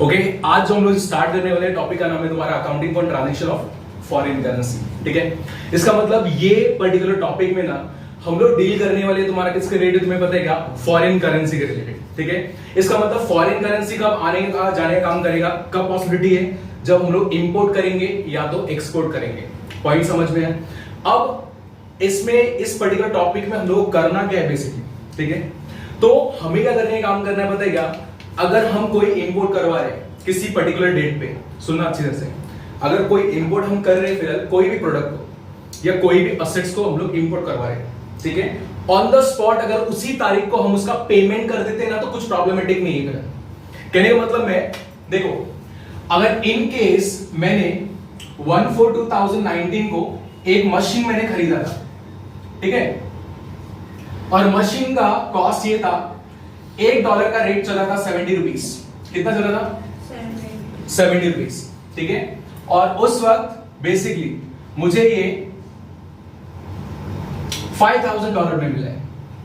Okay आज जो हम लोग स्टार्ट करने वाले टॉपिक का नाम है तुम्हारा accounting for transaction of foreign currency. ठीक है, इसका मतलब ये पर्टिकुलर टॉपिक में ना हम लोग डील करने वाले तुम्हारा किसके रिलेटेड तुम्हें पता है क्या? फॉरेन करेंसी के रिलेटेड। ठीक है, इसका मतलब फॉरेन करेंसी कब आने का जाने का काम करेगा, कब पॉसिबिलिटी है? जब हम लोग इंपोर्ट करेंगे या तो एक्सपोर्ट करेंगे। पॉइंट समझ में है? अब इसमें इस पर्टिकुलर टॉपिक में हम लोग करना क्या है बेसिकली, ठीक है, तो हमें क्या करने का काम करना है पता है क्या? अगर हम कोई इंपोर्ट करवा रहे हैं किसी पर्टिकुलर डेट पे, सुनना अच्छी तरह से, अगर कोई इंपोर्ट हम कर रहे हैं फिलहाल कोई भी प्रोडक्ट को या कोई भी असेट्स को हम लोग इंपोर्ट करवा रहे हैं, ठीक है, ऑन द स्पॉट अगर उसी तारीख को हम उसका पेमेंट कर देते हैं ना तो कुछ प्रॉब्लमेटिक नहीं है। कहने का मतलब मैं देखो, अगर इन केस मैंने 1/4/2019 को एक मशीन मैंने खरीदा था, ठीक है, और मशीन का कॉस्ट ये था, $1 का रेट चला था 70 रुपीज। कितना चला था? 70 रुपीज। ठीक है, और उस वक्त बेसिकली मुझे ये $5,000 में मिला है।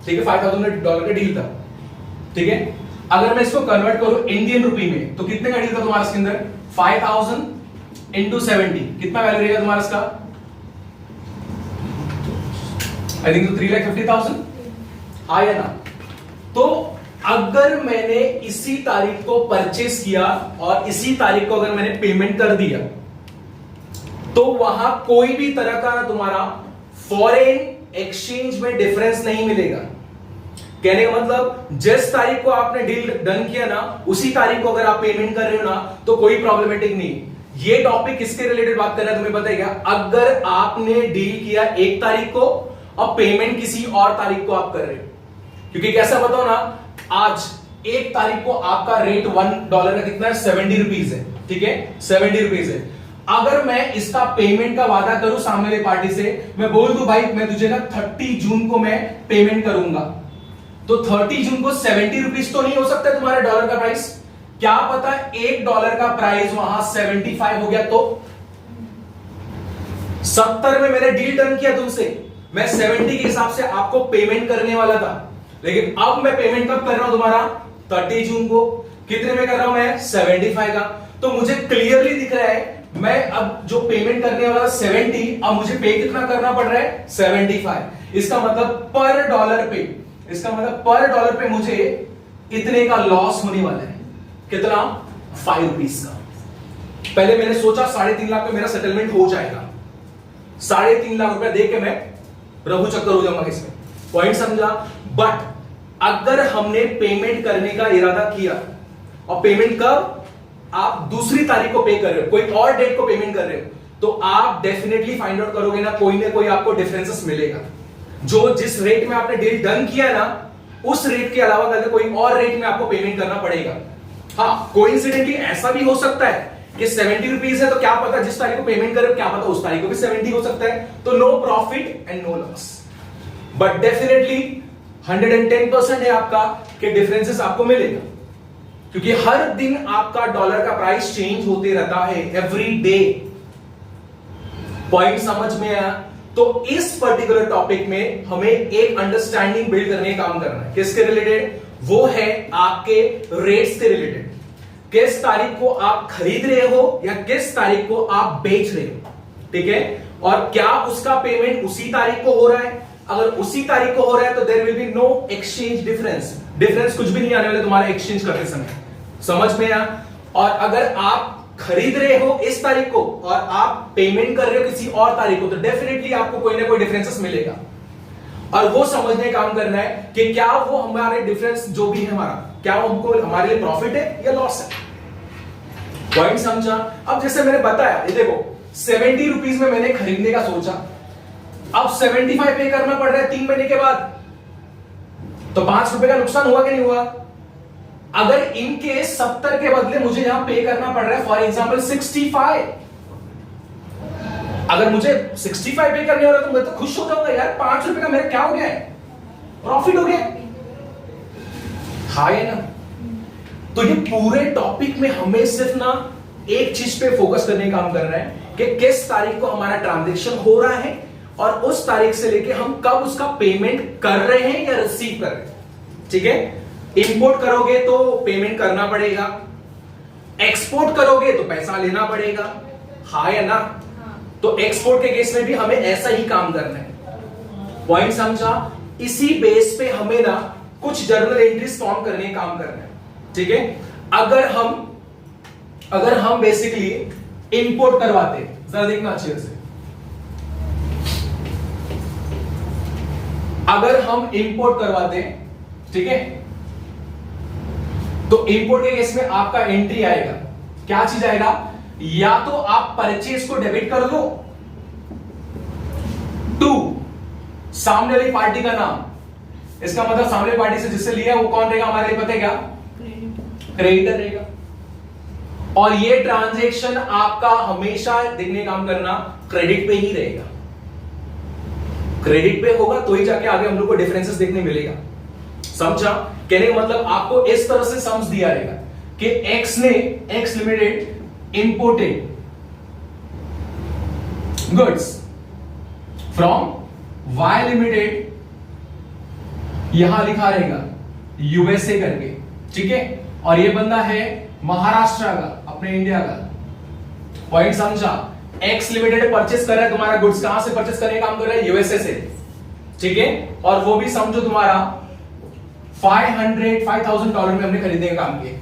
ठीक है, $5,000 का डील था। ठीक है, अगर मैं इसको कन्वर्ट करूं इंडियन रुपी में तो कितने का डील था तुम्हारा इसके अंदर? 5,000 into 70 कितना वैल्यू रहेगा तुम्हारा इसका? I think 3,50,000। हाँ या ना? तो अगर मैंने इसी तारीख को परचेस किया और इसी तारीख को अगर मैंने पेमेंट कर दिया तो वहां कोई भी तरह का तुम्हारा फॉरेन एक्सचेंज में डिफरेंस नहीं मिलेगा। कहने का मतलब जिस तारीख को आपने डील डन किया ना उसी तारीख को अगर आप पेमेंट कर रहे हो ना तो कोई प्रॉब्लमेटिक नहीं। ये टॉपिक किसके रिलेटेड बात कर रहा है तुम्हें पता है क्या? अगर आपने डील किया एक तारीख को और पेमेंट किसी और तारीख को आप कर रहे हो, क्योंकि कैसा बताओ ना, आज एक तारीख को आपका रेट $1 का कितना है? 70 रुपीज है। ठीक है, 70 रुपीज है। अगर मैं इसका पेमेंट का वादा करूं सामने वाली पार्टी से, मैं बोल दूं भाई मैं तुझे ना 30 जून को मैं पेमेंट करूंगा, तो 30 जून को 70 रुपीज तो नहीं हो सकता तुम्हारे डॉलर का प्राइस। क्या पता $1 का प्राइस वहां 75 हो गया तो 70 में मैंने डील डन किया तुमसे, मैं 70 के हिसाब से आपको पेमेंट करने वाला था, लेकिन अब मैं पेमेंट कब कर रहा हूं तुम्हारा? 30 जून को। कितने में कर रहा हूं मैं? 75 का। तो मुझे क्लियरली दिख रहा है मैं अब जो पेमेंट करने वाला 70, अब मुझे पे कितना करना पड़ रहा है? 75। इसका मतलब पर डॉलर पे, इसका मतलब पर डॉलर पे मुझे इतने का लॉस होने वाला है। कितना? 5 रुपीज का। पहले मैंने सोचा 3.5 लाख पे मेरा सेटलमेंट हो जाएगा, 3.5 लाख रुपया दे के मैं रघु चक्कर हो जाऊंगा इसमें। पॉइंट समझा? बट अगर हमने पेमेंट करने का इरादा किया और पेमेंट कब? आप दूसरी तारीख को पे कर रहे हो, कोई और डेट को पेमेंट कर रहे हो, तो आप डेफिनेटली फाइंड आउट करोगे ना कोई आपको डिफरेंसेस मिलेगा। जो जिस रेट में आपने डील डन किया ना उस रेट के अलावा कल कोई और रेट में आपको पेमेंट करना पड़ेगा। हाँ, कोइंसिडेंटली ऐसा भी हो सकता है कि 70 रुपीज है तो क्या पता जिस तारीख को पेमेंट करे क्या पता उस तारीख को भी 70 हो सकता है, तो no profit and no loss. But definitely 110% है आपका कि डिफरेंसेस आपको मिलेगा, क्योंकि हर दिन आपका डॉलर का प्राइस चेंज होते रहता है, एवरी डे। पॉइंट समझ में आया? तो इस पर्टिकुलर टॉपिक में हमें एक अंडरस्टैंडिंग बिल्ड करने का काम करना है। किसके रिलेटेड? वो है आपके रेट्स के रिलेटेड। किस तारीख को आप खरीद रहे हो या किस तारीख को आप बेच रहे हो, ठीक है, और क्या उसका पेमेंट उसी तारीख को हो रहा है? अगर उसी तारीख को हो रहा है तो there will be no exchange difference. Difference कुछ भी नहीं आने वाले तुम्हारा एक्सचेंज करते समय। समझ में आया? और अगर आप खरीद रहे हो इस तारीख को और आप पेमेंट कर रहे हो किसी और तारीख को तो डेफिनेटली आपको कोई ना कोई डिफरेंसेस मिलेगा, और वो समझने का काम करना है कि क्या वो हमारे डिफरेंस जो भी है हमारा, क्या वो हमको हमारे लिए प्रॉफिट है या लॉस है। पॉइंट समझा? अब जैसे मैंने बताया, ये देखो 70 रुपीज में मैंने खरीदने का सोचा, अब 75 पे करना पड़ रहा है 3 महीने के बाद, तो ₹5 का नुकसान हुआ कि नहीं हुआ? अगर इनके 70 के बदले मुझे यहां पे करना पड़ रहा है फॉर एग्जाम्पल 65, अगर मुझे 65 पे करने हो रहा है तो मैं तो खुश हो जाऊंगा यार, ₹5 का मेरा क्या हो गया है? प्रॉफिट हो गया। हाँ या ना? तो ये पूरे टॉपिक में हमें सिर्फ ना एक चीज पे फोकस करने का काम कर रहा है कि किस तारीख को हमारा ट्रांजैक्शन हो रहा है और उस तारीख से लेके हम कब उसका पेमेंट कर रहे हैं या रिसीव कर रहे हैं। ठीक है, इंपोर्ट करोगे तो पेमेंट करना पड़ेगा, एक्सपोर्ट करोगे तो पैसा लेना पड़ेगा, हाँ या ना? तो एक्सपोर्ट के केस में भी हमें ऐसा ही काम करना है। पॉइंट समझा? इसी बेस पे हमें ना कुछ जर्नल एंट्रीज फॉर्म करने का काम करना है, ठीक है? अगर हम बेसिकली इंपोर्ट करवाते, जरा देखना अच्छे से, अगर हम इंपोर्ट करवाते, ठीक है, तो इंपोर्ट के केस में आपका एंट्री आएगा, क्या चीज आएगा? या तो आप परचेज को डेबिट कर दो, टू सामने वाली पार्टी का नाम, इसका मतलब सामने पार्टी से जिससे लिया वो कौन रहेगा हमारे लिए पता है क्या? क्रेडिटर रहेगा। और ये ट्रांजैक्शन आपका हमेशा देखने काम करना क्रेडिट पे ही रहेगा, क्रेडिट पे होगा तो ही जाके आगे हम लोग को डिफरेंसेस देखने मिलेगा। समझा? कहने का मतलब आपको इस तरह से सम्स दिया रहेगा कि X limited imported goods from Y limited, यहां लिखा रहेगा यूएसए करके, ठीक है? और ये बंदा है महाराष्ट्र का, अपने इंडिया का। पॉइंट समझा? एक्स लिमिटेड परचेस कर रहा है तुम्हारा गुड्स, कहां से परचेस करने का काम कर रहा है? यूएसए से, ठीक है? और वो भी समझो तुम्हारा $5,000 में हमने खरीदने का काम किया,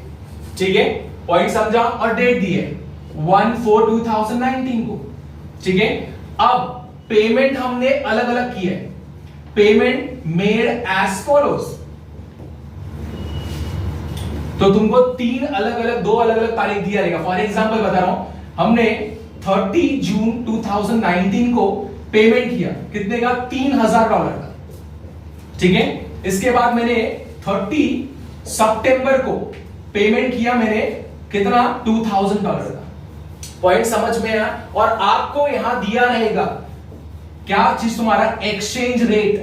ठीक है? पॉइंट समझा? और डेट दी है 1/4/2019 को, ठीक है? अब पेमेंट हमने अलग अलग की है, पेमेंट मेड एज फॉलोज। तो तुमको दो अलग अलग तारीख दिया रहेगा। फॉर एग्जांपल बता रहा हूं, हमने 30 जून 2019 को पेमेंट किया, कितने का? $3,000 का, ठीक है? इसके बाद मैंने 30 सितंबर को पेमेंट किया, मैंने कितना? $2,000 का। पॉइंट समझ में आया? और आपको यहां दिया रहेगा क्या चीज? तुम्हारा एक्सचेंज रेट,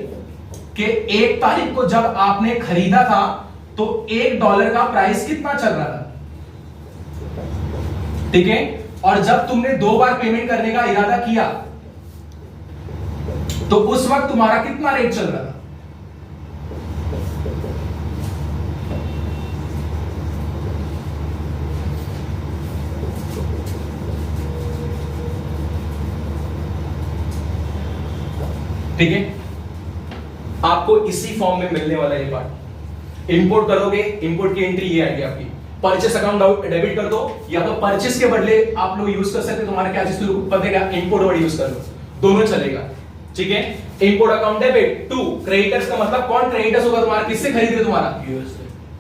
के 1 तारीख को जब आपने खरीदा था तो $1 का प्राइस कितना चल रहा था, ठीक है? और जब तुमने 2 बार पेमेंट करने का इरादा किया तो उस वक्त तुम्हारा कितना रेट चल रहा था? ठीक है? आपको इसी फॉर्म में मिलने वाला ये पार्ट। इंपोर्ट करोगे, इंपोर्ट की एंट्री ये आएगी आपकी, परचेस अकाउंट डेबिट कर दो, या तो परचेस के बदले आप लोग यूज कर सकते हो, तुम्हारा क्या चीज पता है, इंपोर्ट वर्ड यूज कर लो, दोनों चलेगा, ठीक है? Import account debit, to creditors का मतलब कौन क्रेडिटर्स होगा तुम्हारा? किससे खरीद रहे तुम्हारा?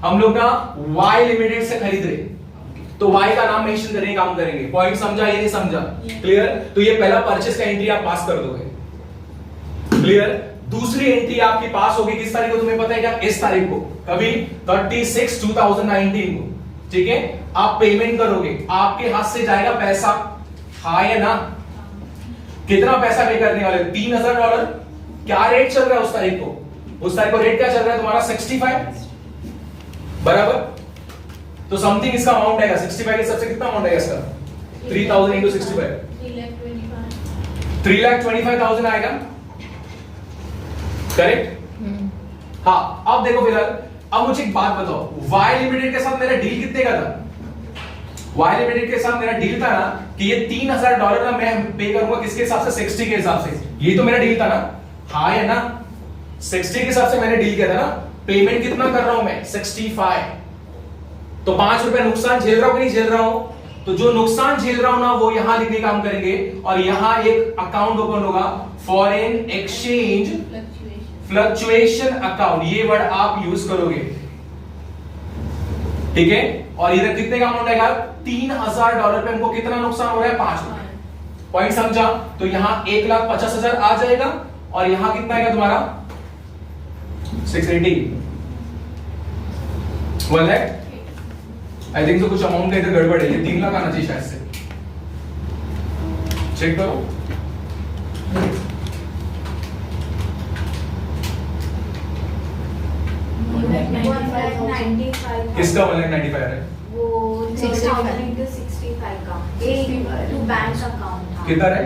हम लोग ना वाई लिमिटेड से खरीद रहे, तो वाई का नाम मेंशन करने का काम करेंगे। पॉइंट समझा? ये नहीं समझा? क्लियर? तो ये पहला परचेस का एंट्री आप पास कर दोगे, क्लियर? दूसरी एंट्री आपकी पास होगी किस तारीख को तुम्हें पता है क्या? इस तारीख को, कभी 30/6/2019 को, ठीक है? आप पेमेंट करोगे, आपके हाथ से जाएगा पैसा, हाँ या ना? कितना पैसा पे करने वाले? $3,000। क्या रेट चल रहा है उस तारीख को? उस तारीख को रेट क्या चल रहा है तुम्हारा? 65, बराबर? तो समथिंग इसका अमाउंट आएगा 65 के सबसे कितना अमाउंट आएगा इसका? 3,000 into 65, 3,25,000 आएगा, करेक्ट? हाँ, अब देखो फिलहाल, अब मुझे एक बात बताओ, वाई लिमिटेड के साथ मेरा डील कितने का था? वाई लिमिटेड के साथ मेरा डील था ना कि ये $3,000 ना मैं पे करूंगा, किसके हिसाब से? 60 के हिसाब से। ये तो मेरा डील था ना, हाँ या ना? 60 के हिसाब से मैंने डील किया था ना। पेमेंट कितना कर रहा हूं मैं? 65। तो ₹5 नुकसान झेल रहा हूं कि नहीं झेल रहा हूं? तो जो नुकसान झेल रहा हूं ना वो यहां लिखने काम करेंगे, और यहां एक अकाउंट ओपन होगा, फॉरेन एक्सचेंज फ्लक्चुएशन अकाउंट, ये वर्ड आप यूज करोगे, ठीक है? और इधर कितने का अमाउंट आएगा? $3,000 पे हमको कितना नुकसान हो रहा है? ₹5। पॉइंट समझा? तो यहां 1,50,000 आ जाएगा, और यहां कितना आएगा तुम्हारा? 680, 1 लाख। आई थिंक तो कुछ अमाउंट का इधर गड़बड़ है, ये 3 लाख आना चाहिए शायद से, चेक करो। किसका 1,95,000 है? वो 65 का एक बैंक अकाउंट था। कितना है?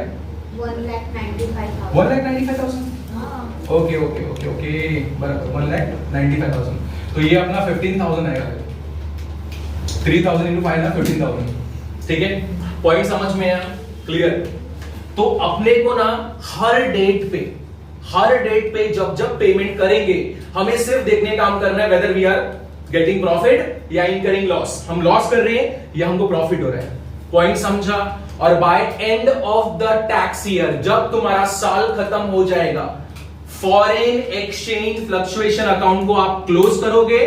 1,95,000। 1,95,000? हाँ। ओके ओके ओके ओके, बराबर 1,95,000। तो ये अपना 15,000 आएगा, 3000 इंटू 5 ना 15,000, ठीक है। पॉइंट समझ में आया, क्लियर। तो अपने को ना हर डेट पे जब जब पेमेंट करेंगे हमें सिर्फ देखने काम करना है whether we are getting profit या इनकरिंग लॉस, हम लॉस कर रहे हैं या हमको प्रॉफिट हो रहा है। पॉइंट समझा। और by end of the tax year, जब तुम्हारा साल खत्म हो जाएगा, फॉरेन एक्सचेंज फ्लक्चुएशन अकाउंट को आप क्लोज करोगे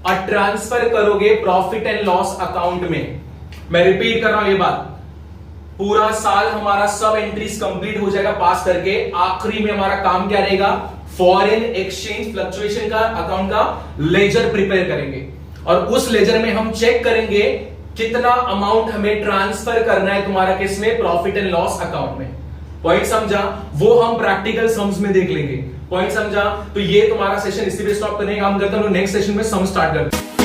और ट्रांसफर करोगे प्रॉफिट एंड लॉस अकाउंट में। मैं रिपीट कर रहा हूं ये बात, पूरा साल हमारा सब एंट्रीज कंप्लीट हो जाएगा पास करके, आखिरी में हमारा काम क्या रहेगा, फॉरेन एक्सचेंज फ्लक्चुएशन का अकाउंट का लेजर प्रिपेयर करेंगे और उस लेजर में हम चेक करेंगे कितना अमाउंट हमें ट्रांसफर करना है तुम्हारा किसमें, प्रॉफिट एंड लॉस अकाउंट में। पॉइंट समझा। वो हम प्रैक्टिकल सम्स में देख लेंगे। पॉइंट समझा। तो ये तुम्हारा सेशन इसी पे स्टॉप करने का काम करता हूं, नेक्स्ट सेशन में सम स्टार्ट करते हैं।